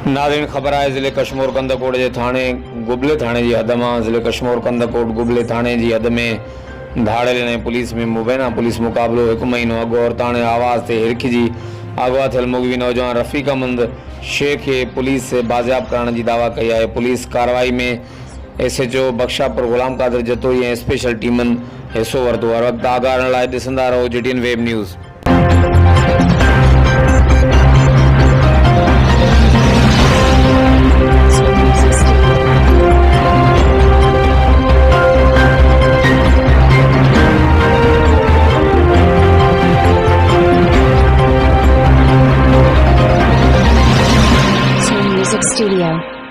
नाज़रीन ख़बर है ज़िले कश्मीर क़ंधकोट के थाने गुबले थाने की हद में ज़िले कश्मीर क़ंधकोट गुबले थाने की हद में धाड़ेलन पुलिस में मुबेना पुलिस मुकाबलो एक महीनो अगो और ताणे आवाज़ से हिरखिजी अगवा थियल मग़वी नौजवान रफ़ीक अहमद शेख के पुलिस से बाज़ियाब करण की दावा कई है। पुलिस कार्रवाई में SHO बख्शापुर गुलाम कादिर जतोई ऐं स्पेशल टीमन हिस्सो वरतो। हर वक्त आगाह लाइ ॾिसंदा रहो GTN web news. Music Studio.